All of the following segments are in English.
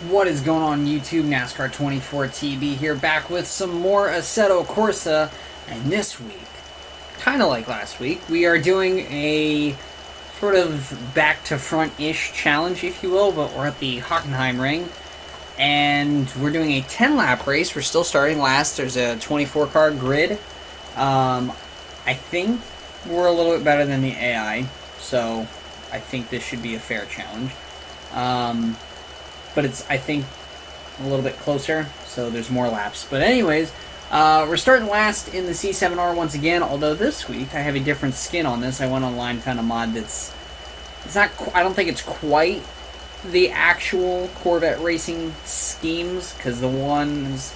What is going on YouTube? NASCAR 24 TB here, back with some more Assetto Corsa, and this week, kind of like last week, we are doing a sort of back to front-ish challenge, if you will, but we're at the Hockenheim ring, and we're doing a 10-lap race. We're still starting last. There's a 24-car grid. I think we're a little bit better than the AI, so I think this should be a fair challenge. But it's, I think, a little bit closer, so there's more laps. But anyways, we're starting last in the C7R once again, although this week I have a different skin on this. I went online, found a mod that's, it's not, I don't think it's quite the actual Corvette racing schemes, because the ones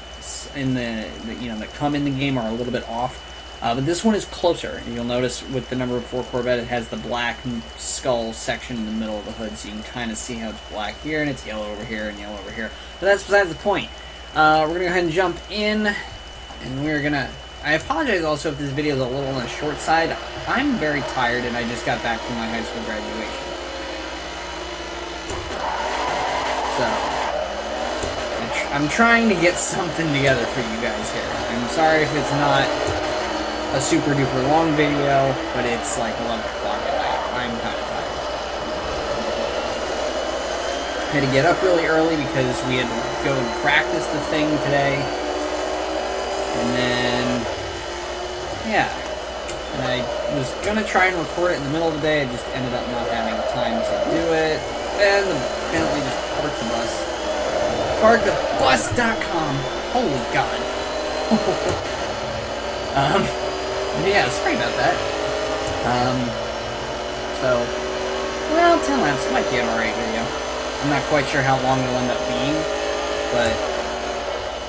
in the you know, that come in the game are a little bit off. But this one is closer. You'll notice with the number 4 Corvette, it has the black skull section in the middle of the hood, so you can kind of see how it's black here, and it's yellow over here, and yellow over here. But that's besides the point. We're going to go ahead and jump in, and we're going to... I apologize also if this video is a little on the short side. I'm very tired, and I just got back from my high school graduation. So, I'm trying to get something together for you guys here. I'm sorry if it's not a super duper long video, but it's like 11 o'clock at night. I'm kind of tired. Had to get up really early because we had to go and practice the thing today. And then, yeah. And I was going to try and record it in the middle of the day. I just ended up not having time to do it. And the Bentley just parked the bus. Parkthebus.com. Holy God. Yeah, sorry about that. So, well, 10 laps might be an alright video. I'm not quite sure how long it'll end up being, but,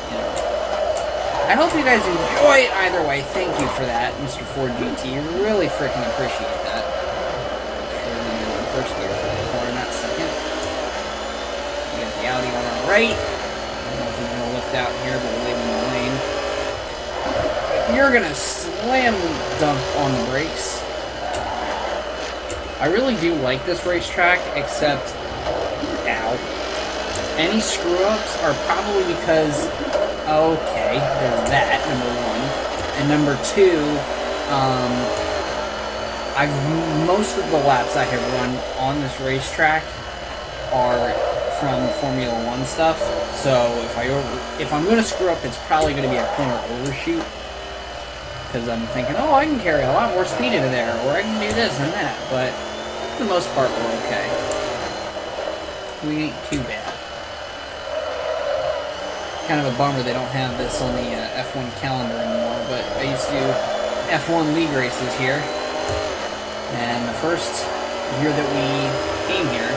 you know. I hope you guys enjoy it either way. Thank you for that, Mr. Ford GT. Really freaking appreciate that. Sure, we're in the first gear for the corner, not second. We got the Audi on our right. I don't know if he's going to lift out here, but we'll leave him in the lane. You're gonna slam dunk on the brakes. I really do like this racetrack, except, ow, any screw-ups are probably because, okay, there's that, number one, and number two, most of the laps I have run on this racetrack are from Formula 1 stuff, so if I'm gonna screw up, it's probably gonna be a corner overshoot. Because I'm thinking, oh, I can carry a lot more speed into there, or I can do this and that, but for the most part, we're okay. We ain't too bad. Kind of a bummer they don't have this on the F1 calendar anymore, but I used to do F1 league races here, and the first year that we came here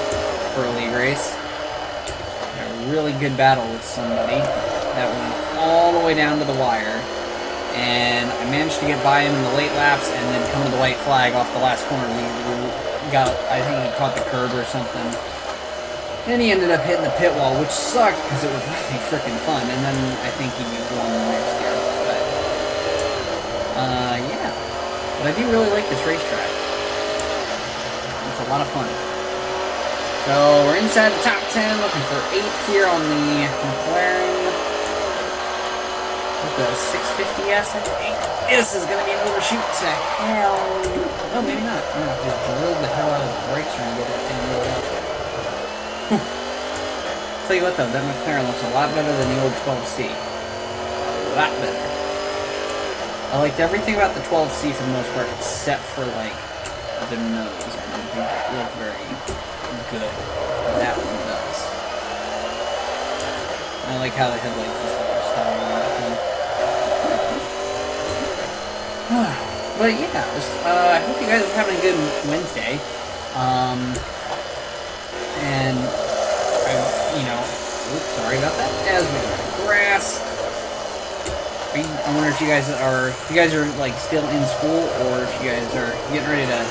for a league race, I had a really good battle with somebody that went all the way down to the wire. And I managed to get by him in the late laps and then come to the white flag off the last corner. We got, I think he caught the curb or something. And he ended up hitting the pit wall, which sucked because it was really freaking fun. And then I think he won the next year. But, yeah. But I do really like this racetrack. It's a lot of fun. So we're inside the top 10, looking for 8th here on the McLaren. The 650S, I think. This is going to be an overshoot to hell. No, maybe not. I'm going to just drill the hell out of the brakes and get that thing rolled up. Tell you what, though, that McLaren looks a lot better than the old 12C. A lot better. I liked everything about the 12C for the most part, except for, like, the nose. I don't think it looked very good. That one does. I like how the headlights and stuff are styled on that thing. But yeah, I hope you guys are having a good Wednesday. And you know, oops, sorry about that. As we go to grass, I wonder if you guys are like still in school, or if you guys are getting ready to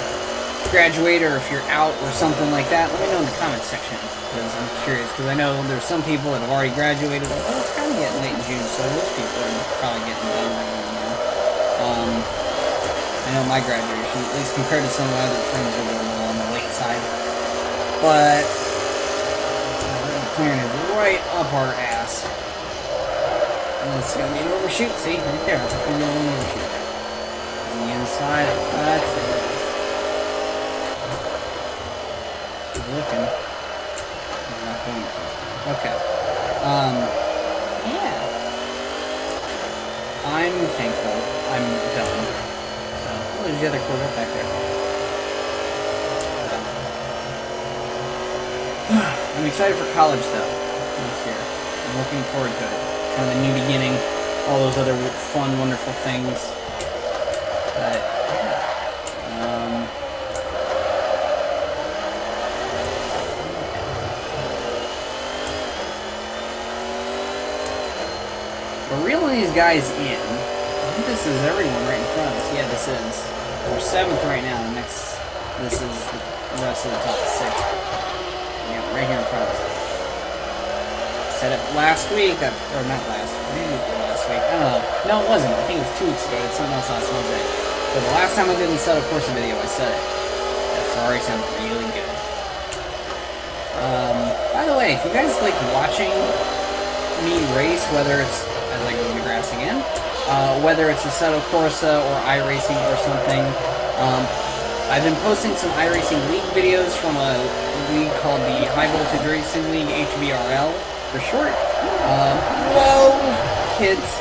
graduate, or if you're out or something like that. Let me know in the comments section, because I'm curious. Because I know there's some people that have already graduated. Like, oh, it's kind of getting late in June, so those people are probably getting done right now. I know my graduation, at least compared to some of my other friends, are a little on the late side. But McLaren is right up our ass. And it's gonna be an overshoot. See, right there. That's a Formula 1 overshoot. On the inside. That's it. Keep looking. He's not going to. Okay. Yeah. I'm thankful I'm done. So, oh, there's the other Corvette back there. I'm excited for college, though, next year. I'm looking forward to it. Kind of a new beginning, all those other fun, wonderful things. But, yeah. We're reeling these guys in. I think this is everyone right in front of us. Yeah, this is. We're 7th right now. This is the rest of the top 6. Yeah, right here in front of us. Said it last week, or not last week, I don't know. No, it wasn't. I think it was 2 weeks ago. It's something else last Monday. But the last time I did the Assetto Corsa video, I said it. That Ferrari sounded really good. By the way, if you guys like watching me race, whether it's as I go to the grass again, whether it's Assetto Corsa or iRacing or something, I've been posting some iRacing League videos from a league called the High Voltage Racing League, HVRL for short. Whoa, kids.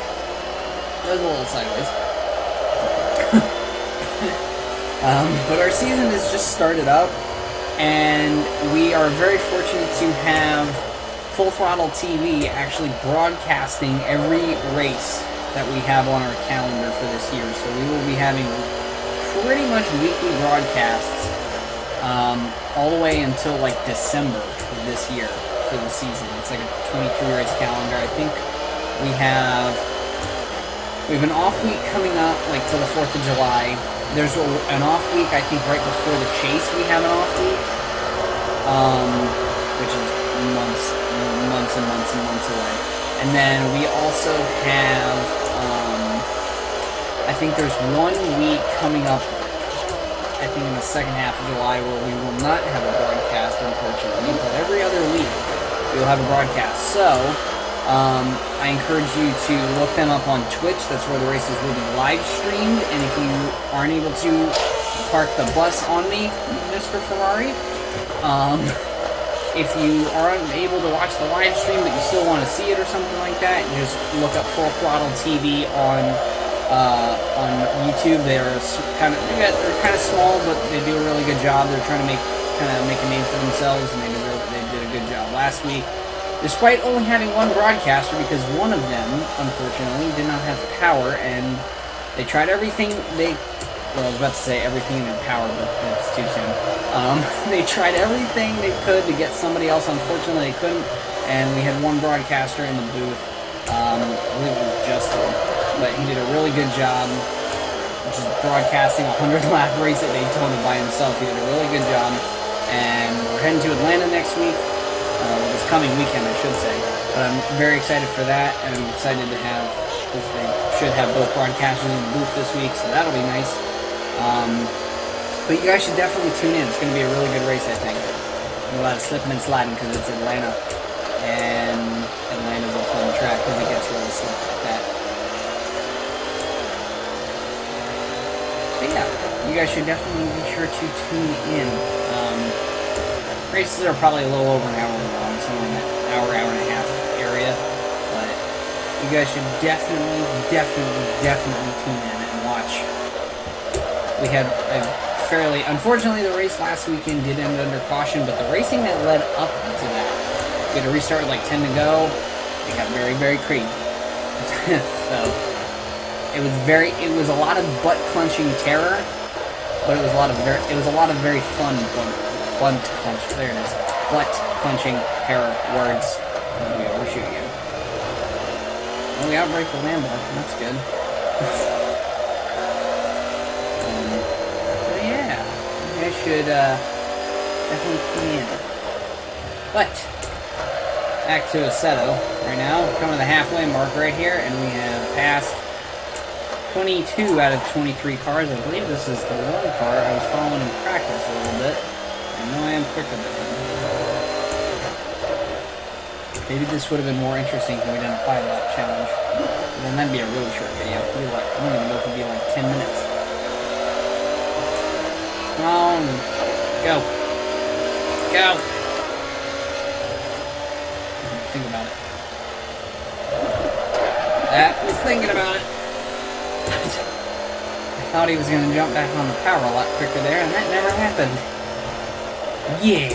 That was a little sideways. But our season has just started up, and we are very fortunate to have Full Throttle TV actually broadcasting every race that we have on our calendar for this year. So we will be having pretty much weekly broadcasts all the way until like December of this year for the season. It's like a 23 race calendar. I think we have an off week coming up like for the 4th of July. There's an off week I think right before the chase we have an off week, which is months and months away. And then we also have I think there's 1 week coming up, I think in the second half of July, where we will not have a broadcast, unfortunately, but every other week we will have a broadcast. So I encourage you to look them up on Twitch. That's where the races will be live streamed. And if you aren't able to park the bus on me, Mr. Ferrari, if you aren't able to watch the live stream but you still want to see it or something like that, just look up Full Throttle TV on YouTube. They're kind of small, but they do a really good job. They're trying to make a name for themselves, and they did a good job last week, despite only having one broadcaster, because one of them, unfortunately, did not have power, and they tried everything. Well, I was about to say everything in their power, but it's too soon. They tried everything they could to get somebody else. Unfortunately, they couldn't, and we had one broadcaster in the booth. I believe it was Justin, but he did a really good job just broadcasting a 100-lap race at Daytona by himself. He did a really good job, and we're heading to Atlanta next week. This coming weekend, I should say. But I'm very excited for that, and I'm excited to have, because they should have both broadcasters in the booth this week, so that'll be nice. But you guys should definitely tune in. It's going to be a really good race, I think. A lot of slipping and sliding because it's Atlanta, and Atlanta's a fun track because it gets really slick like that. So yeah, you guys should definitely be sure to tune in. Races are probably a little over an hour long, somewhere in that hour and a half area, but you guys should definitely tune in and watch. We had a unfortunately the race last weekend did end under caution, but the racing that led up to that, we had to restart with like 10 to go. It got very, very crazy. So it was a lot of butt clenching terror, but it was a lot of very fun butt clench. There it is. Butt clenching terror words as we overshoot you. Well, we outbreak the Lambo. That's good. I should definitely tune in. But back to Assetto right now. We're coming to the halfway mark right here, and we have passed 22 out of 23 cars. I believe this is the one car I was following in practice a little bit. I know I am quicker than him. Maybe this would have been more interesting if we done a 5-lap challenge. And then that'd be a really short video. It'd be like, I don't even know if it'd be like 10 minutes. Come on. Go. Go. Think about it. That was thinking about it. I thought he was going to jump back on the power a lot quicker there, and that never happened. Yeah.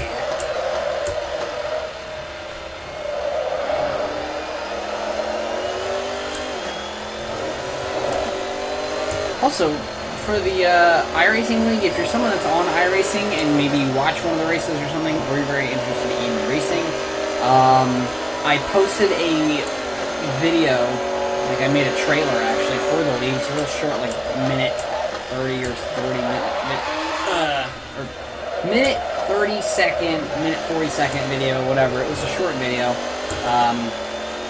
Also, for the iRacing League, if you're someone that's on iRacing and maybe you watch one of the races or something, or you're very interested in racing, I posted a video, like I made a trailer actually for the league. It's a real short, like minute 30 or 40 minute 30 second, minute 40 second video, whatever. It was a short video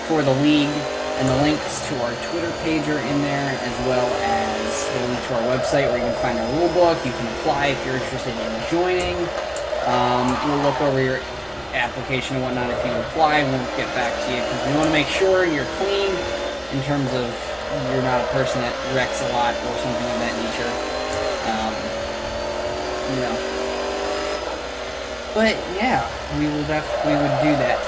for the league, and the links to our Twitter page are in there, as well as the link to our website where you can find our rule book. You can apply if you're interested in joining. We'll look over your application and whatnot. If you apply, we'll get back to you, because we want to make sure you're clean in terms of you're not a person that wrecks a lot or something of that nature. You know. But yeah, we would do that.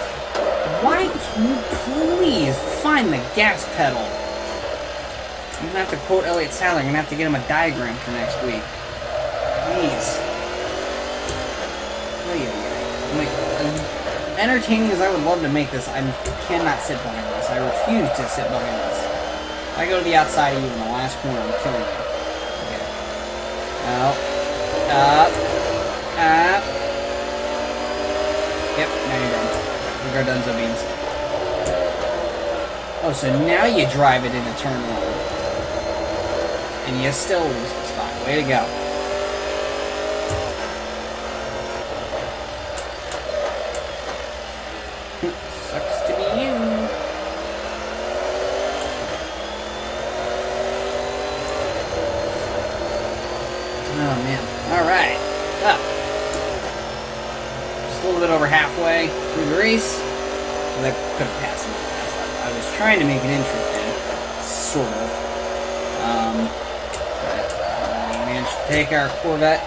Why can you please find the gas pedal? I'm gonna have to quote Elliot Sadler. I'm gonna have to get him a diagram for next week. Please. Like, as entertaining as I would love to make this, I cannot sit behind this. I refuse to sit behind this. If I go to the outside of you in the last corner, I'm killing you. Okay. Out. Up. Up. Yep, now you're done. Gardenzo beans. Oh, so now you drive it into turn 1. And you still lose the spot. Way to go. Sucks to be you. Oh, man. Alright. Up. A little bit over halfway through the race. I could have passed him. I was trying to make it interesting, sort of. But we managed to take our Corvette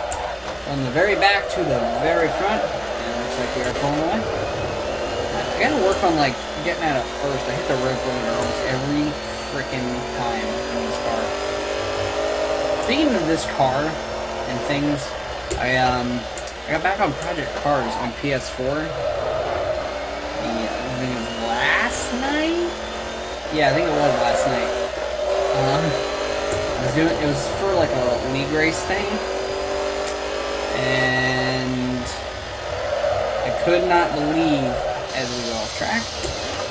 from the very back to the very front, and it looks like we are pulling away. I gotta work on like getting out of first. I hit the road limiter almost every freaking time in this car. Speaking of this car and things, I got back on Project Cars on PS4. I think it was last night? Yeah, I think it was last night. It was for like a league race thing. And I could not believe, as we go off track,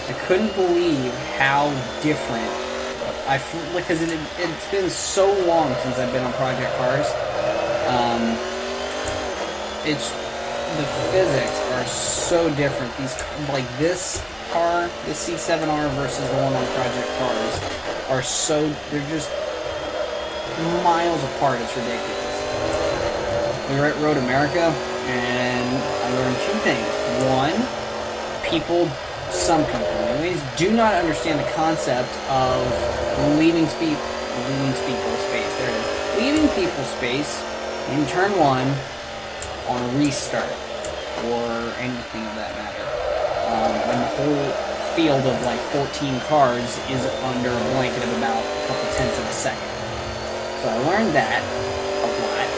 I couldn't believe how different because it's been so long since I've been on Project Cars. The physics are so different. These, like this car, the C7R versus the one on Project Cars, are they're just miles apart. It's ridiculous. We were at Road America, and I learned 2 things. One, some people anyways, do not understand the concept of leaving people space. There it is. Leaving people space in turn 1 on a restart, or anything of that matter. When the whole field of like 14 cars is under a blanket of about a couple tenths of a second. So I learned that a lot.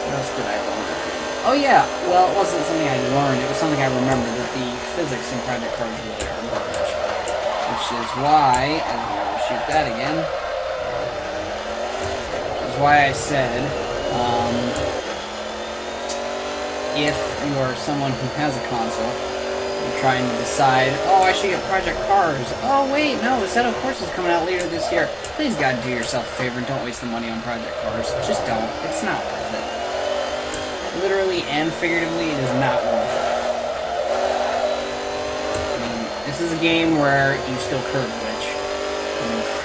What else did I learn? Oh yeah, well, it wasn't something I learned, it was something I remembered, that the physics in Project Cars really are garbage. Which is why, as we will shoot that again, why I said, if you are someone who has a console, you're trying to decide, oh, I should get Project Cars. Oh, wait, no, Assetto Corsa is coming out later this year. Please, God, do yourself a favor and don't waste the money on Project Cars. Just don't. It's not worth it. Literally and figuratively, it is not worth it. I mean, this is a game where you still curve glitch. It's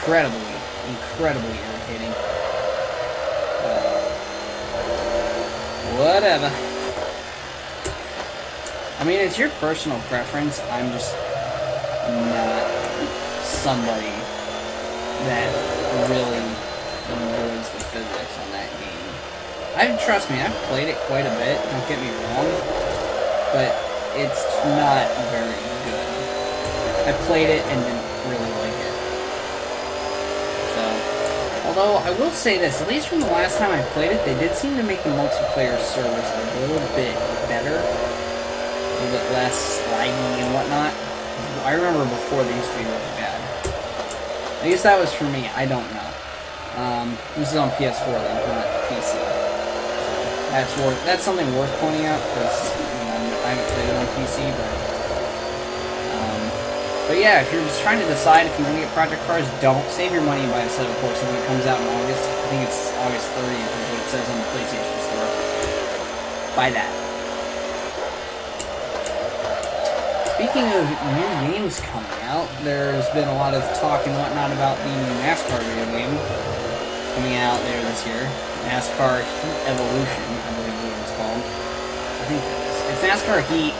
incredibly irritating. Whatever. I mean, it's your personal preference. I'm just not somebody that really enjoys the physics on that game. Trust me, I've played it quite a bit, don't get me wrong, but it's not very good. I played it and didn't really like it. So, although I will say this, at least from the last time I played it, they did seem to make the multiplayer service a little bit better, a little bit less laggy and whatnot. I remember before they used to be really bad. I guess that was for me, I don't know. This is on PS4 though, not PC. So that's something worth pointing out, because I haven't played it on PC, but yeah, if you're just trying to decide if you want to get Project Cars, don't save your money and buy Assetto Corsa when it comes out in August. I think it's August 30th is what it says on the PlayStation Store. Buy that. Speaking of new games coming out, there's been a lot of talk and whatnot about the new NASCAR video game coming out later this year. NASCAR Heat Evolution, I believe is what it's called. I think it is. It's NASCAR Heat.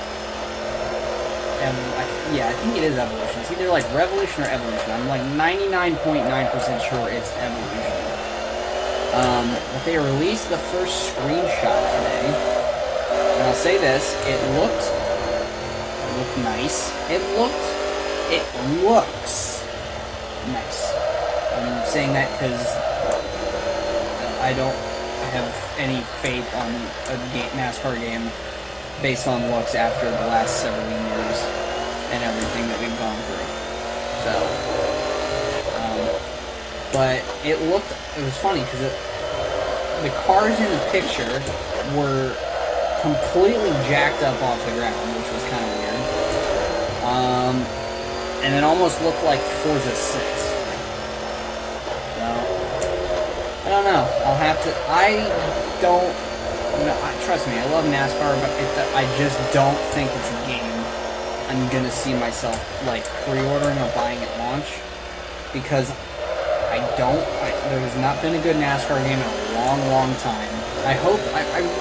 Yeah, I think it is Evolution. It's either like Revolution or Evolution. I'm like 99.9% sure it's Evolution. But they released the first screenshot today. And I'll say this, it looked nice. It looks nice. I'm saying that because I don't have any faith on a NASCAR game based on looks after the last several years and everything that we've gone through. So, but it was funny because the cars in the picture were completely jacked up off the ground, which was kind of weird. And it almost looked like Forza 6. So, I don't know. Trust me, I love NASCAR, but I just don't think it's a game I'm going to see myself, like, pre-ordering or buying at launch, because there has not been a good NASCAR game in a long, long time. I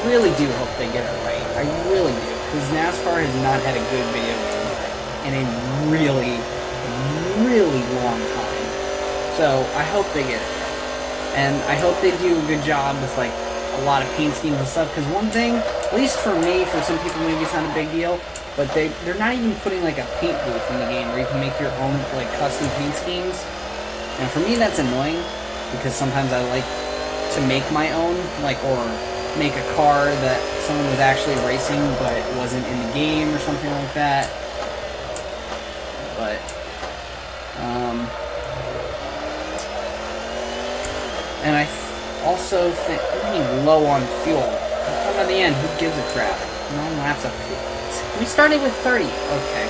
really do hope they get it right. I really do, because NASCAR has not had a good video game in a really, really long time. So, I hope they get it right. And I hope they do a good job with, like, a lot of paint schemes and stuff, because one thing, at least for me, for some people maybe it's not a big deal, but they're not even putting like a paint booth in the game where you can make your own like custom paint schemes. And for me that's annoying, because sometimes I like to make my own, like, or make a car that someone was actually racing but it wasn't in the game or something like that. But and I also think we're getting low on fuel. Come at the end, who gives a crap? No laps of fuel. We started with 30. Okay.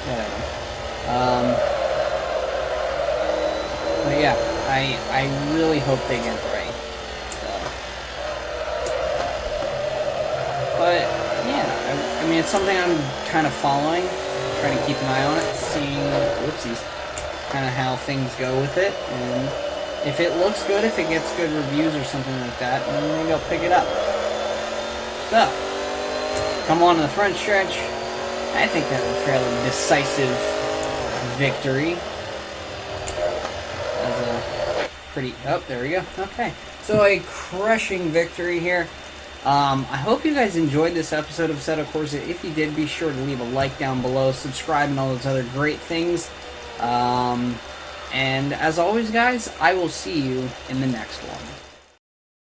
Whatever. But yeah, I really hope they get it right. So. But yeah, I mean it's something I'm kind of following, trying to keep an eye on it, seeing kind of how things go with it, and if it looks good, if it gets good reviews or something like that, then maybe I'll pick it up. So, come on to the front stretch. I think that was a fairly decisive victory. That was a pretty... Oh, there we go. Okay. So, a crushing victory here. I hope you guys enjoyed this episode of Assetto Corsa. If you did, be sure to leave a like down below, subscribe, and all those other great things. And as always, guys, I will see you in the next one.